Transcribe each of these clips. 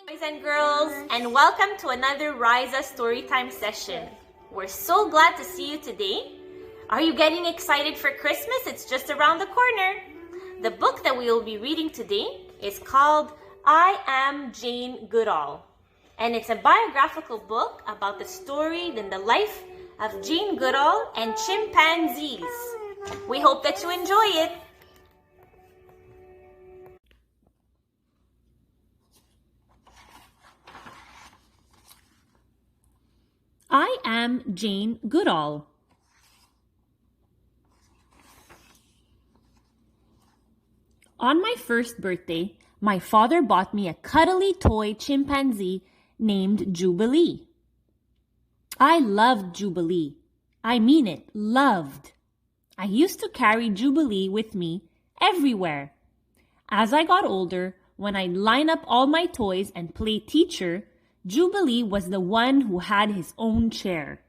Boys and girls, and welcome to another REISA Storytime session. We're so glad to see you today. Are you getting excited for Christmas? It's just around the corner. The book that we will be reading today is called I Am Jane Goodall, and it's a biographical book about the story and the life of Jane Goodall and chimpanzees. We hope that you enjoy it. I am Jane Goodall. On my first birthday, my father bought me a cuddly toy chimpanzee named Jubilee. I loved Jubilee. I mean it, loved. I used to carry Jubilee with me everywhere. As I got older, when I'd line up all my toys and play teacher, Jubilee was the one who had his own chair.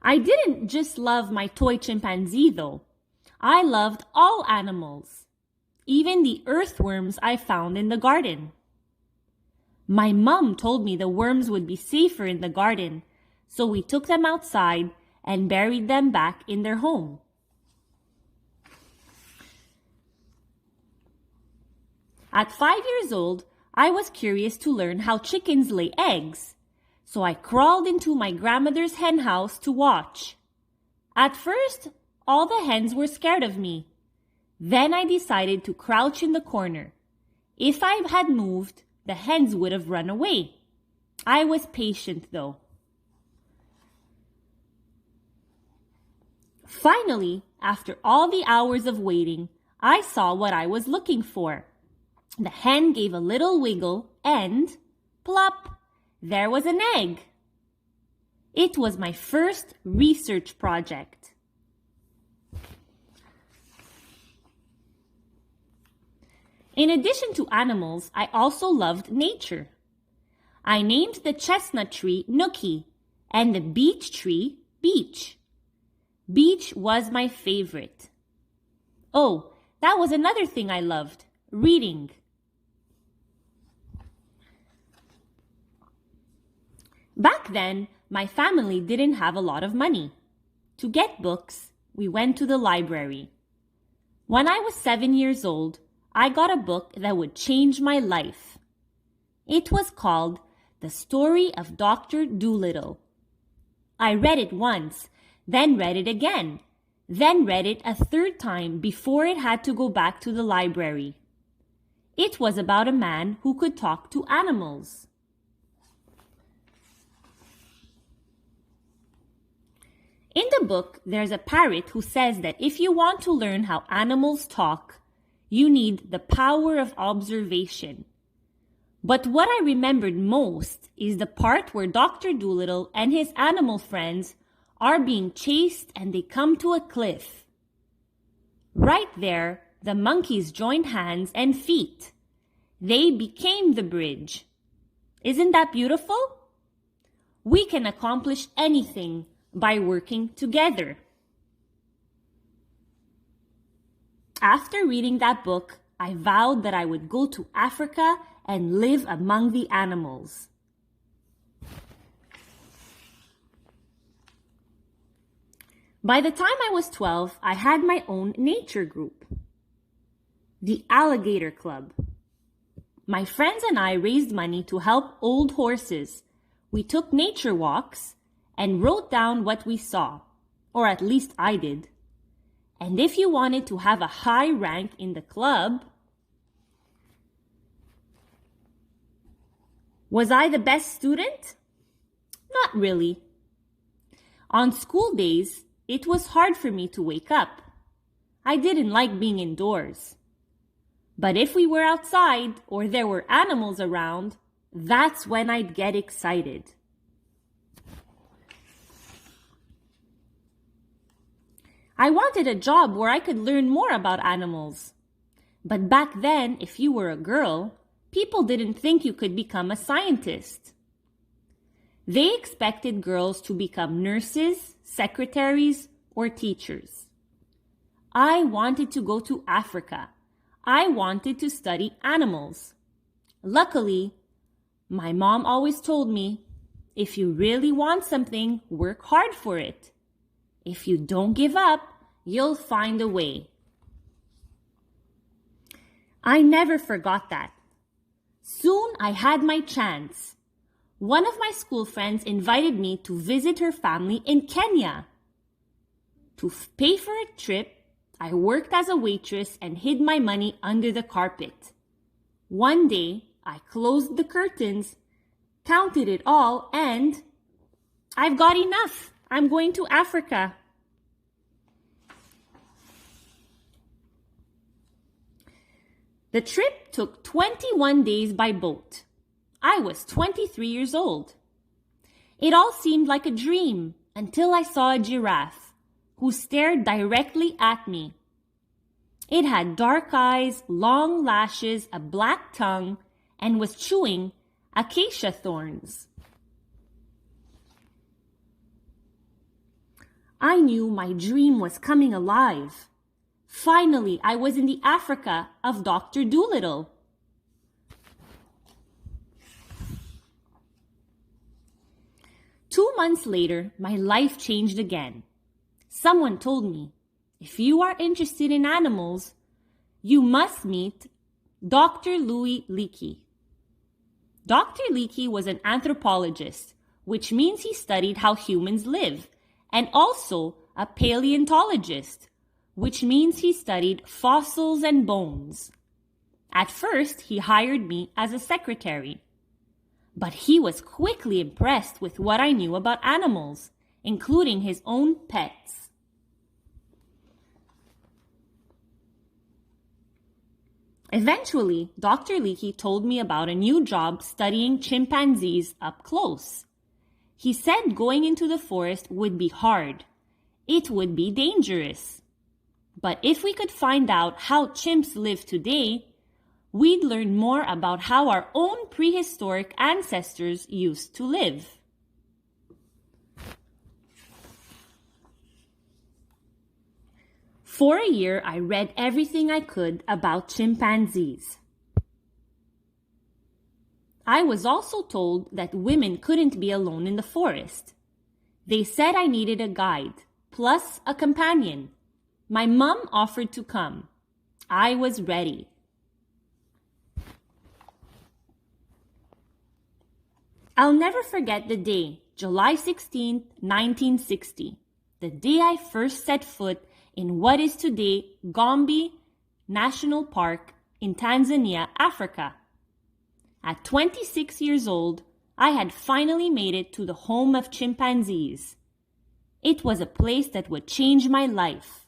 I didn't just love my toy chimpanzee though. I loved all animals, even the earthworms I found in the garden. My mom told me the worms would be safer in the garden, so we took them outside and buried them back in their home. At 5 years old, I was curious to learn how chickens lay eggs, so I crawled into my grandmother's hen house to watch. At first, all the hens were scared of me. Then I decided to crouch in the corner. If I had moved, the hens would have run away. I was patient though. Finally, after all the hours of waiting, I saw what I was looking for. The hen gave a little wiggle and, plop, there was an egg. It was my first research project. In addition to animals, I also loved nature. I named the chestnut tree Nookie and the beech tree Beech. Beech was my favorite. Oh, that was another thing I loved, reading. Back then, my family didn't have a lot of money. To get books, we went to the library. When I was 7 years old, I got a book that would change my life. It was called The Story of Dr. Dolittle. I read it once, then read it again, then read it a third time before it had to go back to the library. It was about a man who could talk to animals. In the book, there's a parrot who says that if you want to learn how animals talk, you need the power of observation. But what I remembered most is the part where Dr. Dolittle and his animal friends are being chased and they come to a cliff. Right there, the monkeys joined hands and feet. They became the bridge. Isn't that beautiful? We can accomplish anything by working together. After reading that book, I vowed that I would go to Africa and live among the animals. By the time I was 12, I had my own nature group, the Alligator Club. My friends and I raised money to help old horses. We took nature walks and wrote down what we saw, or at least I did. And if you wanted to have a high rank in the club, was I the best student? Not really. On school days, it was hard for me to wake up. I didn't like being indoors. But if we were outside or there were animals around, that's when I'd get excited. I wanted a job where I could learn more about animals. But back then, if you were a girl, people didn't think you could become a scientist. They expected girls to become nurses, secretaries, or teachers. I wanted to go to Africa. I wanted to study animals. Luckily, my mom always told me, if you really want something, work hard for it. If you don't give up, you'll find a way. I never forgot that. Soon I had my chance. One of my school friends invited me to visit her family in Kenya. To pay for a trip, I worked as a waitress and hid my money under the carpet. One day, I closed the curtains, counted it all, and I've got enough. I'm going to Africa. The trip took 21 days by boat. I was 23 years old. It all seemed like a dream until I saw a giraffe who stared directly at me. It had dark eyes, long lashes, a black tongue, and was chewing acacia thorns. I knew my dream was coming alive. Finally, I was in the Africa of Dr. Dolittle. Two months later, my life changed again. Someone told me, if you are interested in animals, you must meet Dr. Louis Leakey. Dr. Leakey was an anthropologist, which means he studied how humans live, and also a paleontologist, which means he studied fossils and bones. At first, he hired me as a secretary, but he was quickly impressed with what I knew about animals, including his own pets. Eventually, Dr. Leakey told me about a new job studying chimpanzees up close. He said going into the forest would be hard. It would be dangerous. But if we could find out how chimps live today, we'd learn more about how our own prehistoric ancestors used to live. For a year, I read everything I could about chimpanzees. I was also told that women couldn't be alone in the forest. They said I needed a guide, plus a companion. My mom offered to come. I was ready. I'll never forget the day, July 16, 1960, the day I first set foot in what is today Gombe National Park in Tanzania, Africa. At 26 years old, I had finally made it to the home of chimpanzees. It was a place that would change my life.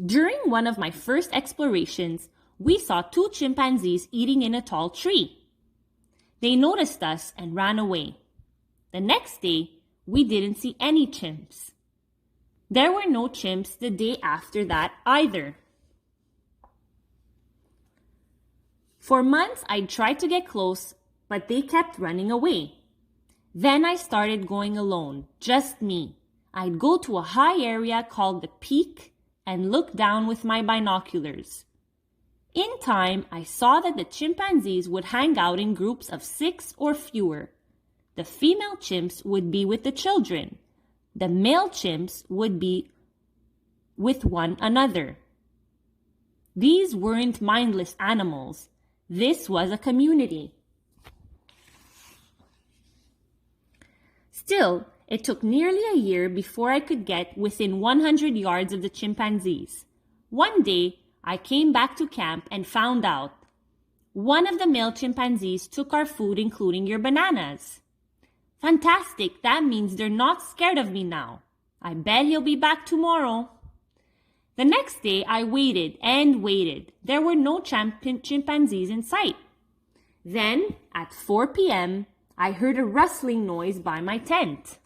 During one of my first explorations, we saw two chimpanzees eating in a tall tree. They noticed us and ran away. The next day, we didn't see any chimps. There were no chimps the day after that either. For months, I tried to get close, but they kept running away. Then I started going alone, just me. I'd go to a high area called the Peak and look down with my binoculars. In time, I saw that the chimpanzees would hang out in groups of 6 or fewer. The female chimps would be with the children. The male chimps would be with one another. These weren't mindless animals. This was a community. Still, it took nearly a year before I could get within 100 yards of the chimpanzees. One day, I came back to camp and found out one of the male chimpanzees took our food, including your bananas. Fantastic, that means they're not scared of me now. I bet he'll be back tomorrow. The next day, I waited and waited. There were no chimpanzees in sight. Then, at 4 p.m., I heard a rustling noise by my tent.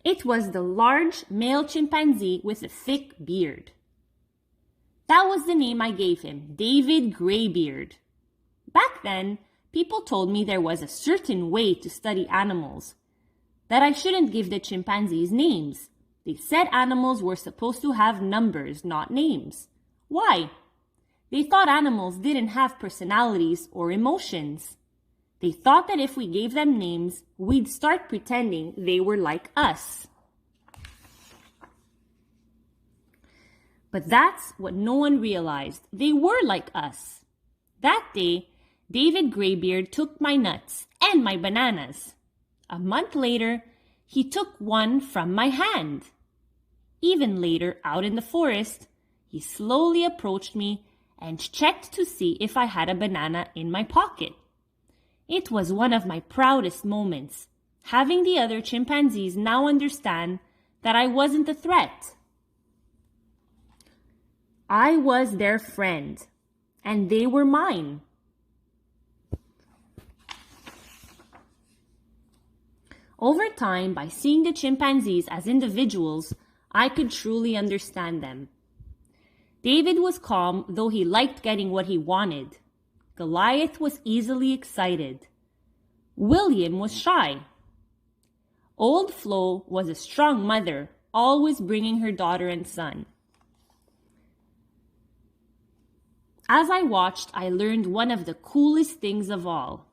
It was the large male chimpanzee with a thick beard. That was the name I gave him, David Greybeard. Back then, people told me there was a certain way to study animals, that I shouldn't give the chimpanzees names, They said animals were supposed to have numbers, not names. Why? They thought animals didn't have personalities or emotions. They thought that if we gave them names, we'd start pretending they were like us. But that's what no one realized. They were like us. That day, David Graybeard took my nuts and my bananas. A month later, he took one from my hand. Even later, out in the forest, he slowly approached me and checked to see if I had a banana in my pocket. It was one of my proudest moments, having the other chimpanzees now understand that I wasn't a threat. I was their friend, and they were mine. Over time, by seeing the chimpanzees as individuals, I could truly understand them. David was calm, though he liked getting what he wanted. Goliath was easily excited. William was shy. Old Flo was a strong mother, always bringing her daughter and son. As I watched, I learned one of the coolest things of all.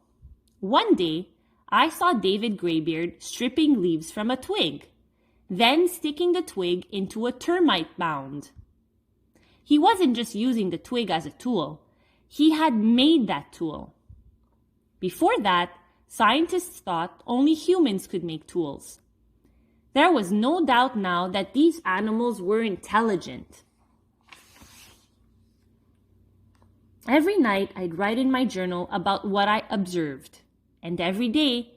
One day, I saw David Graybeard stripping leaves from a twig, then sticking the twig into a termite mound. He wasn't just using the twig as a tool. He had made that tool. Before that, scientists thought only humans could make tools. There was no doubt now that these animals were intelligent. Every night, I'd write in my journal about what I observed. And every day,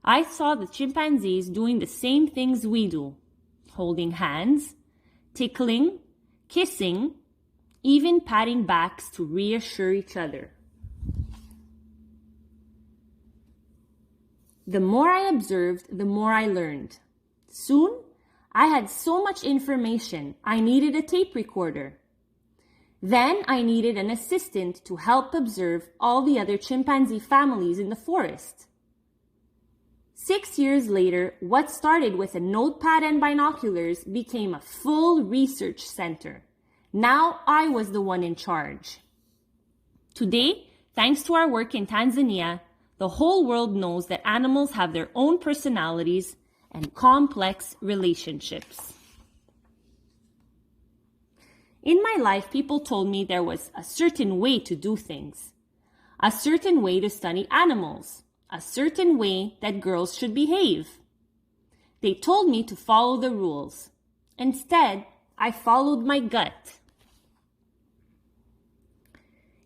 I saw the chimpanzees doing the same things we do. Holding hands, tickling, kissing, even patting backs to reassure each other. The more I observed, the more I learned. Soon, I had so much information, I needed a tape recorder. Then I needed an assistant to help observe all the other chimpanzee families in the forest. 6 years later, what started with a notepad and binoculars became a full research center. Now I was the one in charge. Today, thanks to our work in Tanzania, the whole world knows that animals have their own personalities and complex relationships. In my life, people told me there was a certain way to do things, a certain way to study animals, a certain way that girls should behave. They told me to follow the rules. Instead, I followed my gut.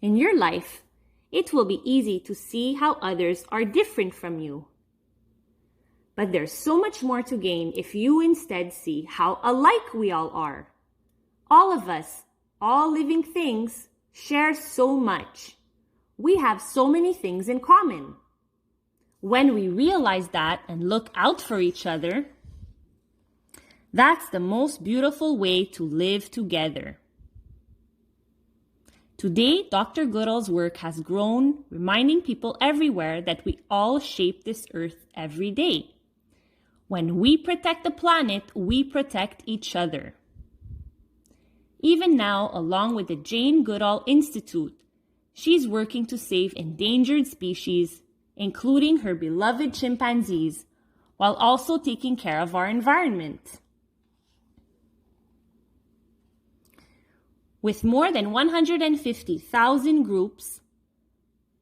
In your life, it will be easy to see how others are different from you. But there's so much more to gain if you instead see how alike we all are. All of us, all living things, share so much. We have so many things in common. When we realize that and look out for each other, that's the most beautiful way to live together. Today, Dr. Goodall's work has grown, reminding people everywhere that we all shape this earth every day. When we protect the planet, we protect each other. Even now, along with the Jane Goodall Institute, she's working to save endangered species, including her beloved chimpanzees, while also taking care of our environment. With more than 150,000 groups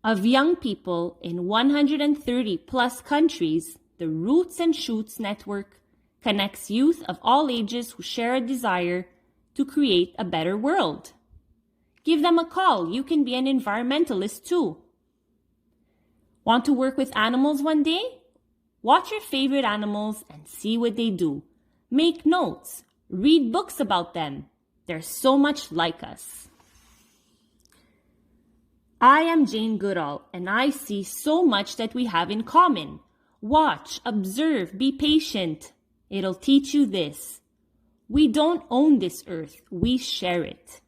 of young people in 130 plus countries, the Roots and Shoots Network connects youth of all ages who share a desire to create a better world. Give them a call. You can be an environmentalist too. Want to work with animals one day? Watch your favorite animals and see what they do. Make notes. Read books about them. They're so much like us. I am Jane Goodall, and I see so much that we have in common. Watch, observe, be patient. It'll teach you this. We don't own this earth, we share it.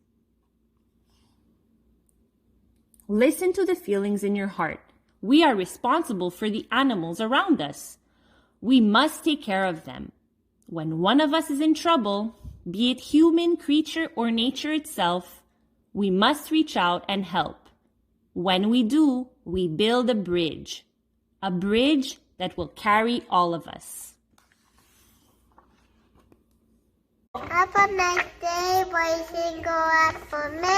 Listen to the feelings in your heart. We are responsible for the animals around us. We must take care of them. When one of us is in trouble, be it human, creature, or nature itself, we must reach out and help. When we do, we build a bridge that will carry all of us. Have a nice day, boys and girls. For me.